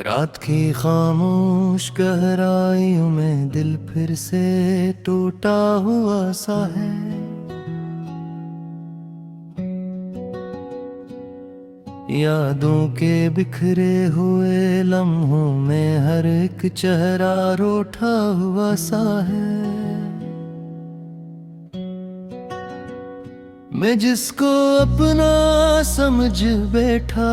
रात की खामोश गहराइयों में दिल फिर से टूटा हुआ सा है। यादों के बिखरे हुए लम्हों में हर एक चेहरा रूठा हुआ सा है। मैं जिसको अपना समझ बैठा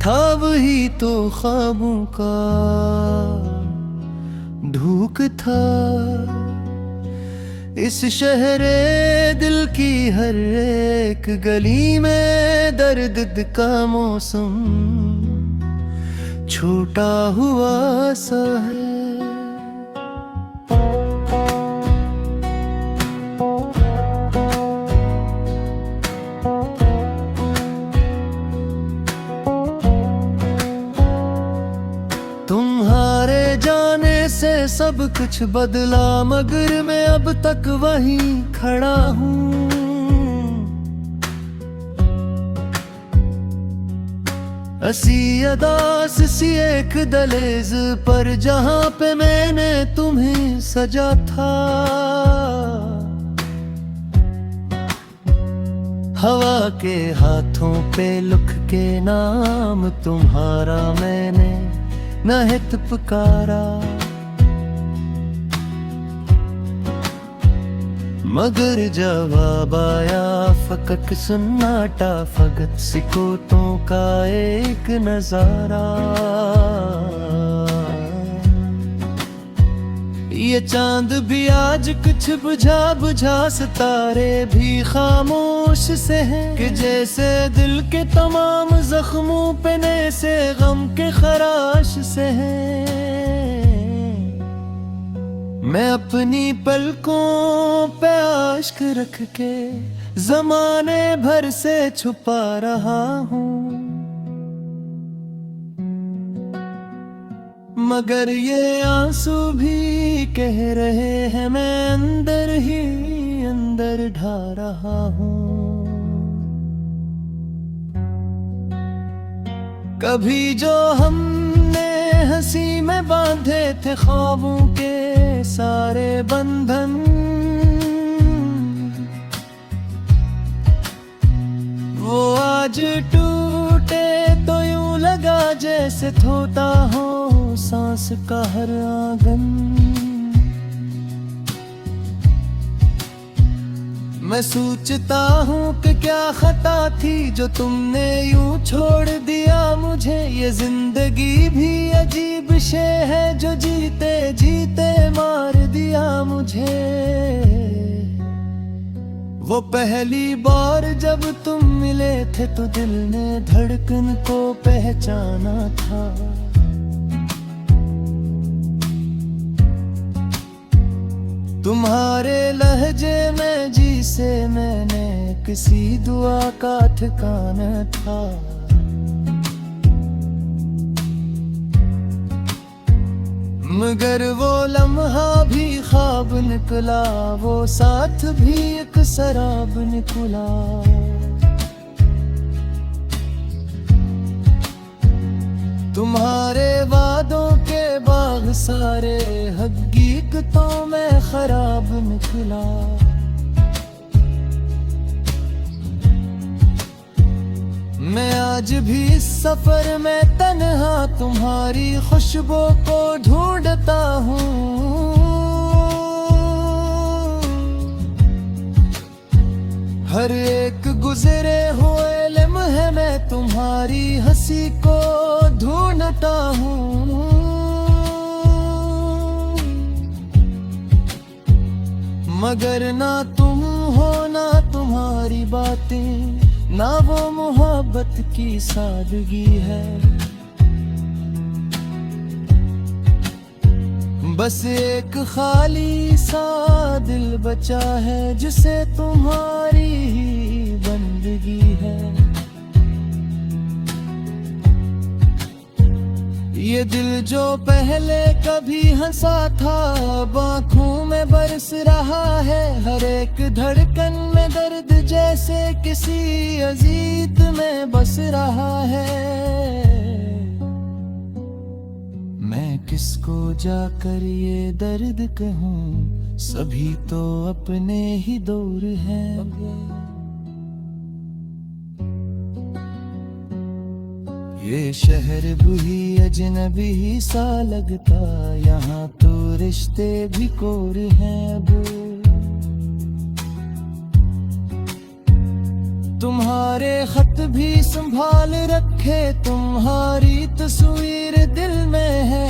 था वही तो ख्वाबों का ढूक था। इस शहरे दिल की हर एक गली में दर्द का मौसम छूटा हुआ सा है। तुम्हारे जाने से सब कुछ बदला मगर मैं अब तक वहीं खड़ा हूँ। हंसी अदास सी एक दहलीज पर जहाँ पे मैंने तुम्हें सजा था। हवा के हाथों पे लिख के नाम तुम्हारा मैंने नाहित पुकारा, मगर जवाब आया फकत सन्नाटा, फकत सिकोतों का एक नजारा। ये चांद भी आज कुछ बुझा बुझा, सितारे भी खामोश से हैं कि जैसे दिल के तमाम जख्मों पे नए से गम के खराश से हैं। मैं अपनी पलकों पे आश्क रख के जमाने भर से छुपा रहा हूँ, मगर ये आंसू भी कह रहे हैं मैं अंदर ही अंदर ढा रहा हूँ। कभी जो हमने हंसी में बांधे थे ख्वाबों के सारे बंधन, वो आज टूटे तो यूं लगा जैसे थोता हो सांस का हर आंगन। मैं सोचता हूँ कि क्या खता थी जो तुमने यूं छोड़ दिया मुझे। ये जिंदगी भी अजीब शे है जो जीते जीते मार दिया मुझे। वो पहली बार जब तुम मिले थे तो दिल ने धड़कन को पहचाना था। तुम्हारे लहजे में जी से मैंने किसी दुआ का ठिकाना था। मगर वो लम्हा भी ख्वाब निकला, वो साथ भी एक शराब निकला। तुम्हारे वादों के बाग सारे हकीकतों में खराब निकला। मैं आज भी इस सफर में तन्हा तुम्हारी खुशबू को ढूंढता हूँ। हर एक गुजरे हुए लम्हे में तुम्हारी हंसी को ढूंढता हूँ, मगर ना तुम हो ना तुम्हारी बातें, ना वो मोहब्बत की सादगी है। बस एक खाली सा दिल बचा है जिसे तुम्हारी ही बंदगी है। ये दिल जो पहले कभी हंसा था अब आँखों में बरस रहा है। हर एक धड़कन में दर्द जैसे किसी अजीत में बस रहा है। मैं किसको जाकर ये दर्द कहूँ, सभी तो अपने ही दौर हैं। ये शहर भी अजनबी सा लगता, यहाँ तो रिश्ते भी कोर हैं। अब तुम्हारे खत भी संभाल रखे, तुम्हारी तस्वीर दिल में है।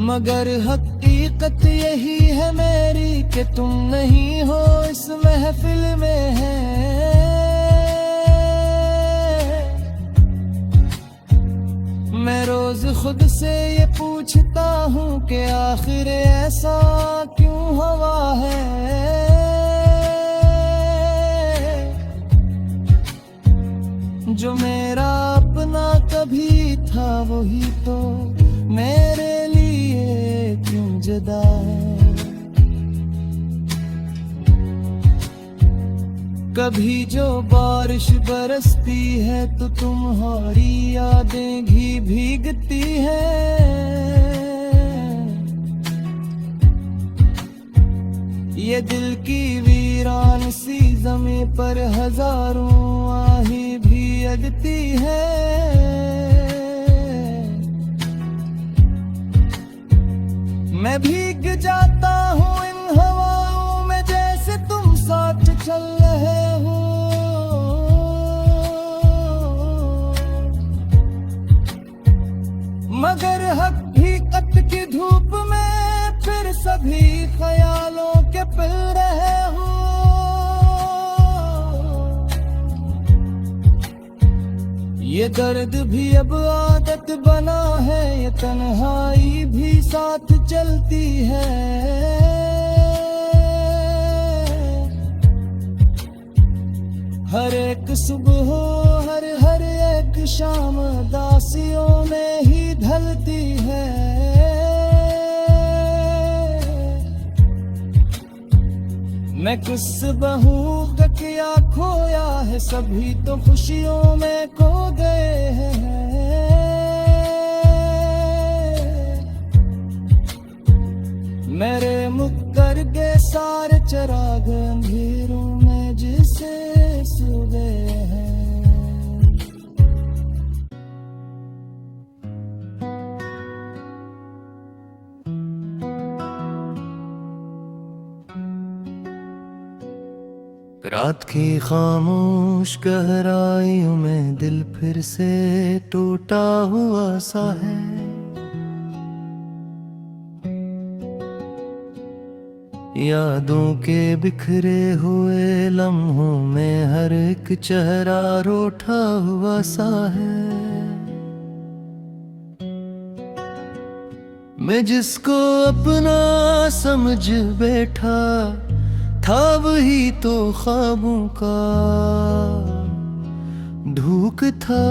मगर हकीकत यही है मेरी कि तुम नहीं हो इस महफिल में है। मैं रोज खुद से ये पूछता हूँ कि आखिर ऐसा क्यों हुआ है। जो मेरा अपना कभी था वही तो मेरे लिए क्यों जुदा है। कभी जो बारिश बरसती है तो तुम्हारी यादें भीगती हैं। ये दिल की वीरान सी ज़मीं पर हजारों आही भी अगती है। मैं भीग जाता हूँ इन हवाओं में जैसे तुम साथ चल रहे हो। मगर हकीकत की धूप में फिर सभी ख्यालों के पिल रहे हो। ये दर्द भी अब आदत बना है, ये तन्हाई भी साथ चलती है। हर एक सुबह हर एक शाम दासियों में ही ढलती है। मैं किस बहू का क्या खोया है, सभी तो खुशियों में खो गए हैं। मेरे मुक्कर के सारे चिराग अंधेरों में जिसे सो गए हैं। रात की खामोश गहराइयों में दिल फिर से टूटा हुआ सा है। यादों के बिखरे हुए लम्हों में हर एक चेहरा रूठा हुआ सा है। मैं जिसको अपना समझ बैठा था वही तो ख्वाबों का धूक था।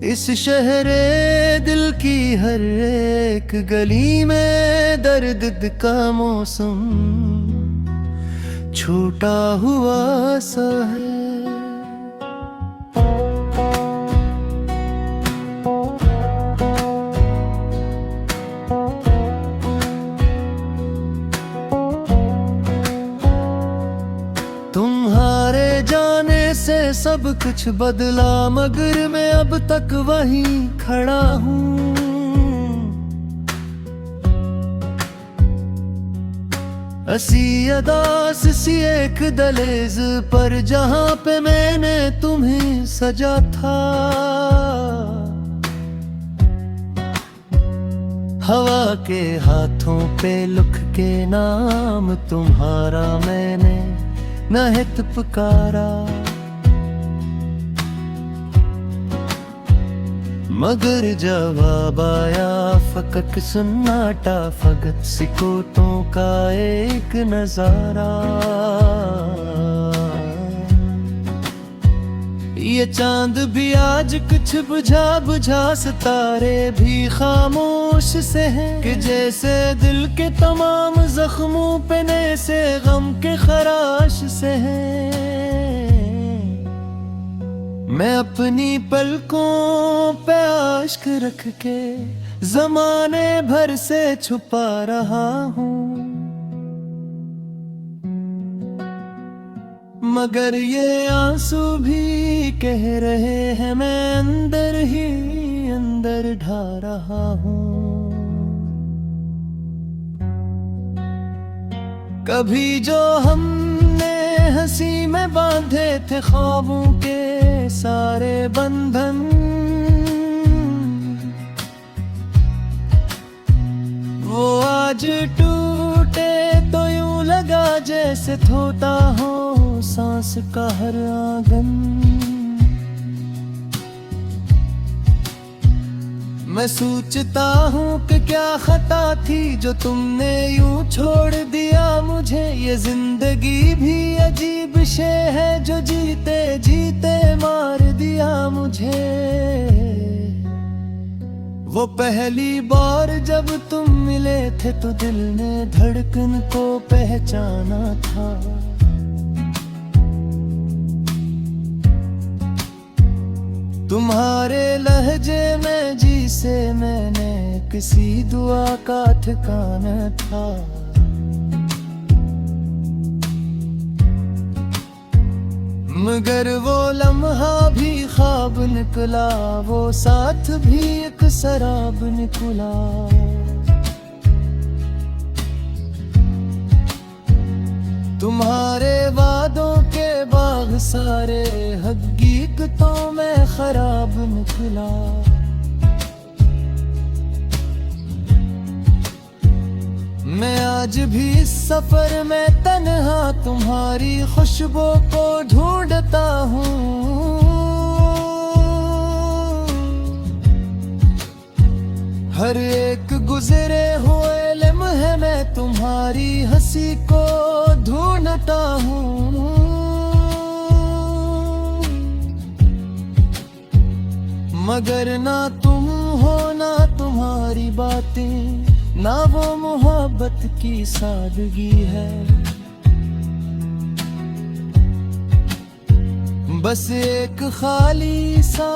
इस शहरे दिल की हर एक गली में दर्द का मौसम छूटा हुआ सा है। तुम्हारे जाने से सब कुछ बदला, मगर मैं अब तक वहीं खड़ा हूँ। हंसी अदास सी एक दहलीज पर जहाँ पे मैंने तुम्हें सजा था। हवा के हाथों पे लिख के नाम तुम्हारा मैंने नहित पुकारा। मगर जवाब आया फकत सन्नाटा, फकत सिकोतों का एक नजारा। ये चांद भी आज कुछ बुझा बुझा, सितारे भी खामोश से हैं कि जैसे दिल के तमाम जख्मों पे नए से गम के खराश से हैं। मैं अपनी पलकों पे आश्क रख के जमाने भर से छुपा रहा हूँ, मगर ये आंसू भी कह रहे हैं मैं अंदर ही अंदर ढा रहा हूँ। कभी जो हमने हंसी में बांधे थे ख्वाबों के सारे बंधन, वो आज टूटे तो यूं लगा जैसे थोता हो सांस का हर आंगन। मैं सोचता हूँ कि क्या खता थी जो तुमने यूं छोड़ दिया मुझे। ये जिंदगी भी अजीब शे है जो जीते जीते मार दिया मुझे। वो पहली बार जब तुम मिले थे तो दिल ने धड़कन को पहचाना था। तुम्हारे लहजे में जी से मैंने किसी दुआ का ठिकाना था। मगर वो लम्हा भी ख्वाब निकला, वो साथ भी एक शराब निकला। तुम्हारे वादों के बाग सारे हकीकतों में खराब निकला। मैं आज भी इस सफर में तन्हा तुम्हारी खुशबू को ढूंढता हूँ। हर एक गुजरे हुए लम्हे में तुम्हारी हंसी को ढूंढता हूँ। मगर ना तुम हो ना तुम्हारी बातें, ना वो मोहब्बत की सादगी है। बस एक खाली सा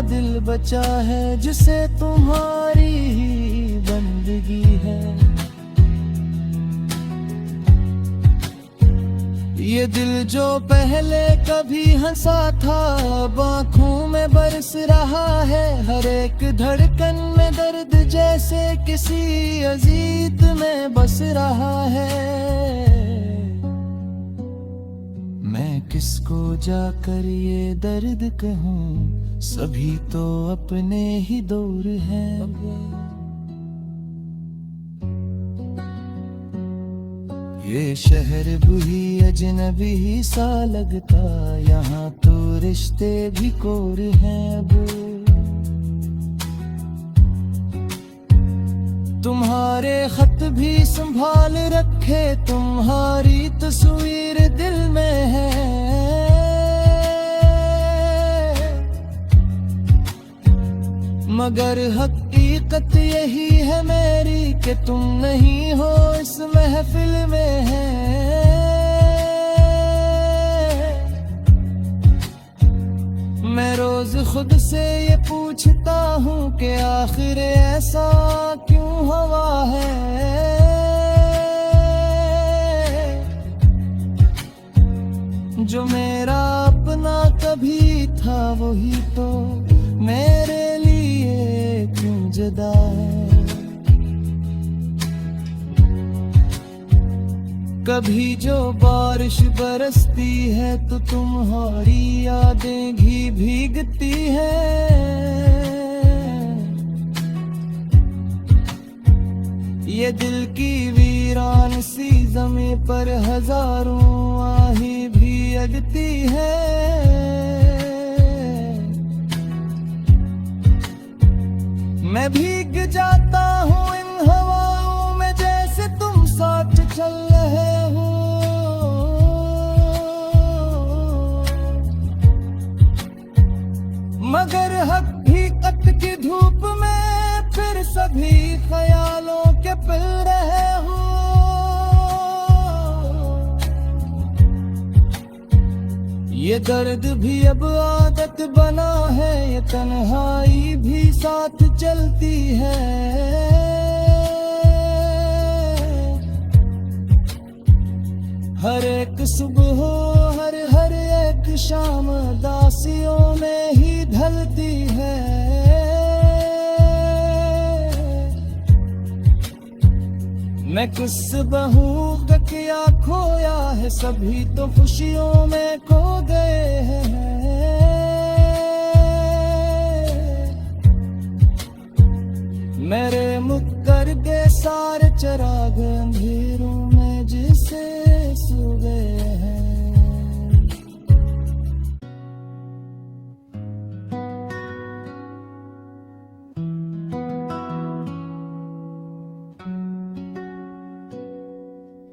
दिल बचा है जिसे तुम्हारी ही बंदगी है। ये दिल जो पहले कभी हंसा था अब आँखों में बरस रहा है। हर एक धड़कन में दर्द जैसे किसी अजीत में बस रहा है। मैं किसको जाकर ये दर्द कहूँ, सभी तो अपने ही दौर हैं। ये शहर भी अजनबी सा लगता, यहाँ तो रिश्ते भी कोर हैं अब। तुम्हारे खत भी संभाल रखे, तुम्हारी तस्वीर दिल में है। मगर हकीकत यही है मेरी कि तुम नहीं हो इस महफिल में है। मैं रोज खुद से ये पूछता हूँ कि आखिर ऐसा क्यों हुआ है। जो मेरा अपना कभी था वही तो मेरे लिए क्यों जुदा है। कभी जो बारिश बरसती है तो तुम्हारी यादें भीगती है। ये दिल की वीरान सी ज़मीं पर हजारों आही भी अगती है। मैं भीग जाता हूँ इन हवाओं में जैसे तुम साथ चल रहे हो। मगर हकीकत की धूप में फिर सभी ख्यालों के पिल रहे हो। ये दर्द भी अब आदत बना है, ये तन्हाई भी साथ चलती है। हर एक सुबह हर एक शाम दासियों में ही ढलती है। मैं किस बहू का क्या खोया है, सभी तो खुशियों में खो गए हैं। मेरे मुक्कर के सारे चिराग अंधेरों में जिसे सो गए हैं।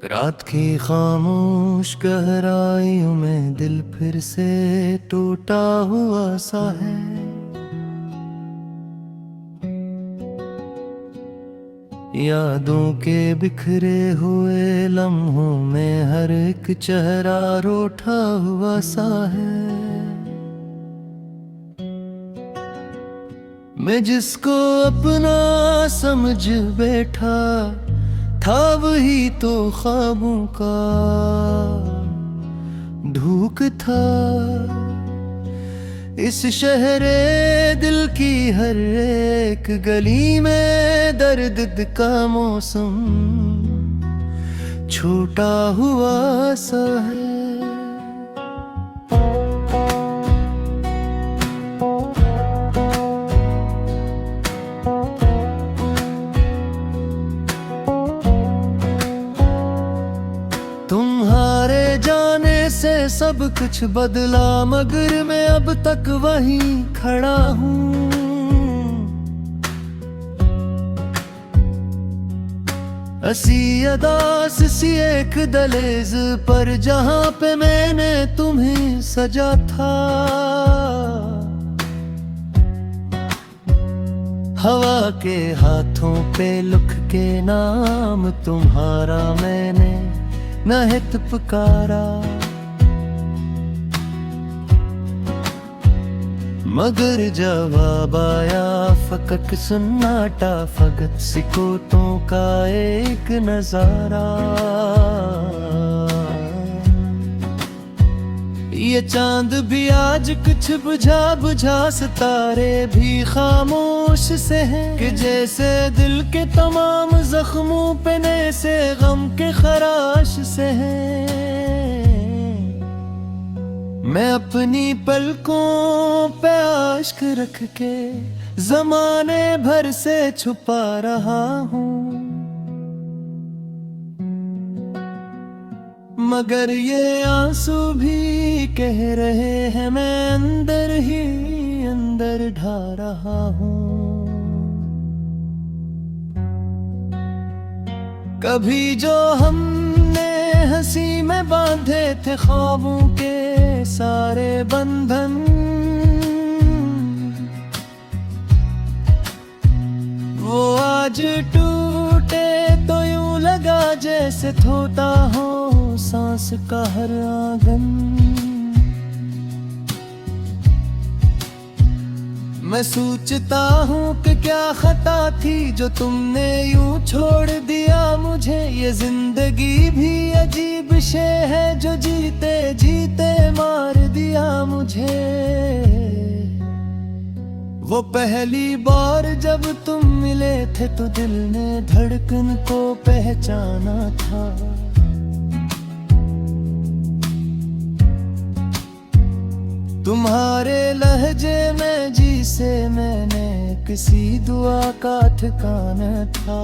रात की खामोश गहराइयों में दिल फिर से टूटा हुआ सा है। यादों के बिखरे हुए लम्हों में हर एक चेहरा रूठा हुआ सा है। मैं जिसको अपना समझ बैठा था, वही तो ख्वाबों का ढूक था। इस शहरे दिल की हर एक गली में दर्द का मौसम छूटा हुआ सा है। तुम्हारे जाने से सब कुछ बदला, मगर मैं अब तक वहीं खड़ा हूँ। हंसी अदास सी एक दहलीज पर, जहाँ पे मैंने तुम्हें सजा था। हवा के हाथों पे लिख के नाम तुम्हारा मैंने नाहित पुकारा, मगर जवाब आया फकत सन्नाटा, फकत सिकोतों का एक नजारा। ये चांद भी आज कुछ बुझा बुझा, सितारे भी खामोश से हैं कि जैसे दिल के तमाम जख्मों पे नए से गम के खराश से हैं। मैं अपनी पलकों पे आश्क रख के जमाने भर से छुपा रहा हूँ, मगर ये आंसू भी कह रहे हैं मैं अंदर ही अंदर ढा रहा हूँ। कभी जो हमने हंसी में बांधे थे ख्वाबों के सारे बंधन, वो आज टूटे तो यूं लगा जैसे थोता हो सांस का हर आंगन। मैं सोचता हूँ कि क्या खता थी जो तुमने यूं छोड़ दिया मुझे। ये जिंदगी भी अजीब शे है जो जीते जीते मार दिया मुझे। वो पहली बार जब तुम मिले थे तो दिल ने धड़कन को पहचाना था। तुम्हारे लहजे में जी से मैंने किसी दुआ का ठिकाना था।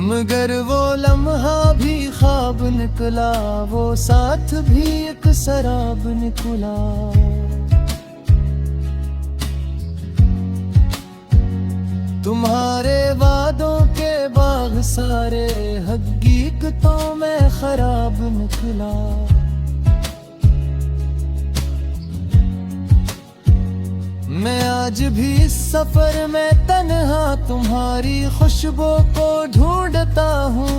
मगर वो लम्हा भी ख्वाब निकला, वो साथ भी एक शराब निकला। तुम्हारे वादों के बाग सारे हकीकतों में खराब निकला। मैं आज भी इस सफर में तन्हा तुम्हारी खुशबू को ढूंढता हूँ।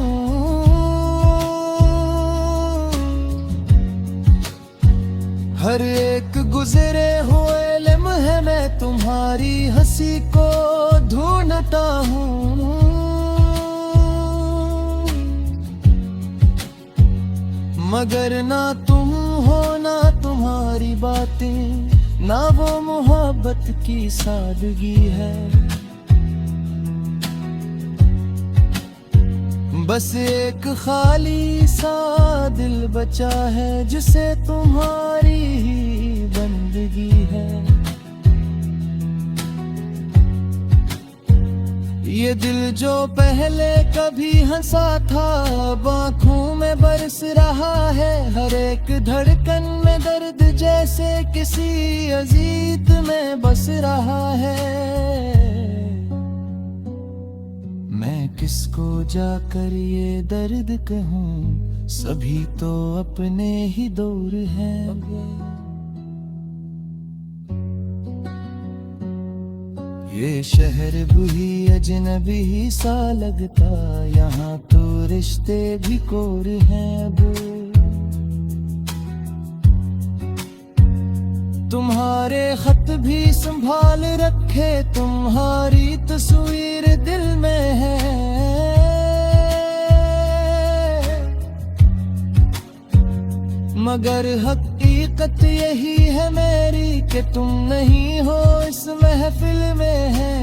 हर एक गुजरे हुए लम्हे में तुम्हारी हंसी को ढूंढता हूँ, मगर ना तुम हो ना तुम्हारी बातें, ना वो मोहब्बत की सादगी है। बस एक खाली सा दिल बचा है जिसे तुम्हारी ही बंदगी है। ये दिल जो पहले कभी हंसा था अब आँखों में बरस रहा है। हर एक धड़कन में दर्द जैसे किसी अजीत में बस रहा है। मैं किसको जाकर ये दर्द कहूँ, सभी तो अपने ही दौर हैं। ये शहर भी अजनबी सा लगता, यहाँ तो रिश्ते भी कोर हैं अब। तुम्हारे खत भी संभाल रखे, तुम्हारी तस्वीर दिल में है। मगर हकीकत यही है मेरी कि तुम नहीं हो इस महफिल में है।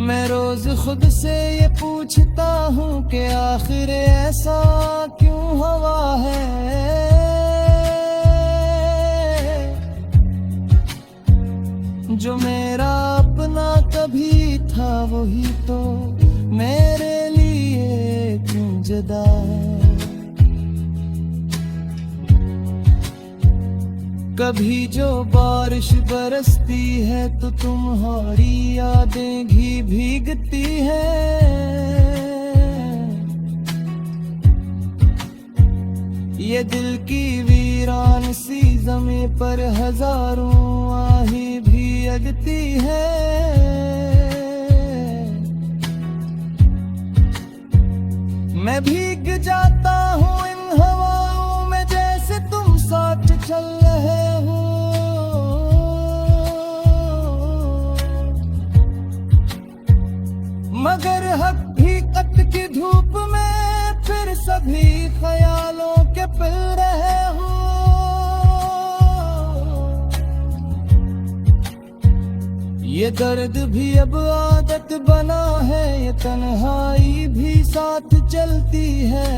मैं रोज खुद से ये पूछता हूँ कि आखिर ऐसा क्यों हुआ है। जो मेरा अपना कभी था वही तो मेरे लिए क्यों जुदा है। कभी जो बारिश बरसती है तो तुम्हारी यादें भीगती हैं। ये दिल की वीरान सी ज़मीं पर हजारों आहें भी अगती है। मैं भीग जाता हूँ इन हवाओं में जैसे तुम साथ चल रहे हो। मगर हकीकत की धूप में फिर सभी ख्यालों के पिल रहे हो। ये दर्द भी अब आदत बना है, ये तन्हाई भी साथ चलती है।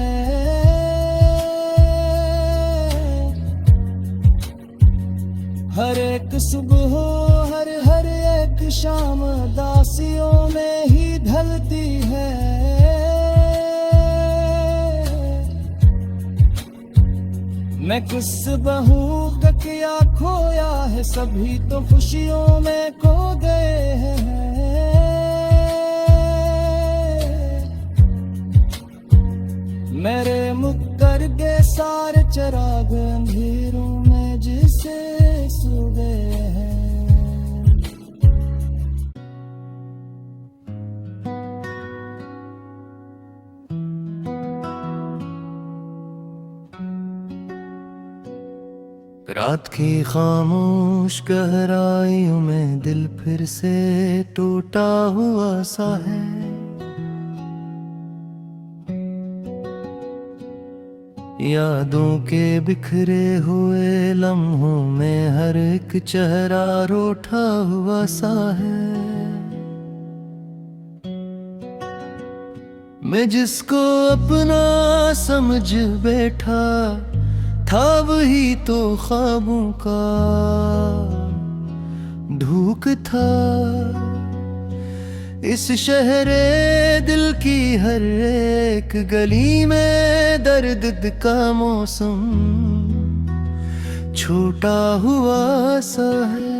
हर एक सुबह हर एक शाम दासियों में ही ढलती है। मैं किस बहू का क्या खोया है, सभी तो खुशियों में खो गए हैं। मेरे मुक्कर के सारे चिराग अंधेरों में जिसे सो गए हैं। रात की खामोश गहराइयों में दिल फिर से टूटा हुआ सा है। यादों के बिखरे हुए लम्हों में हर एक चेहरा रूठा हुआ सा है। मैं जिसको अपना समझ बैठा था वही तो ख्वाबों का धूक था। इस शहरे दिल की हर एक गली में दर्द का मौसम छूटा हुआ सा है।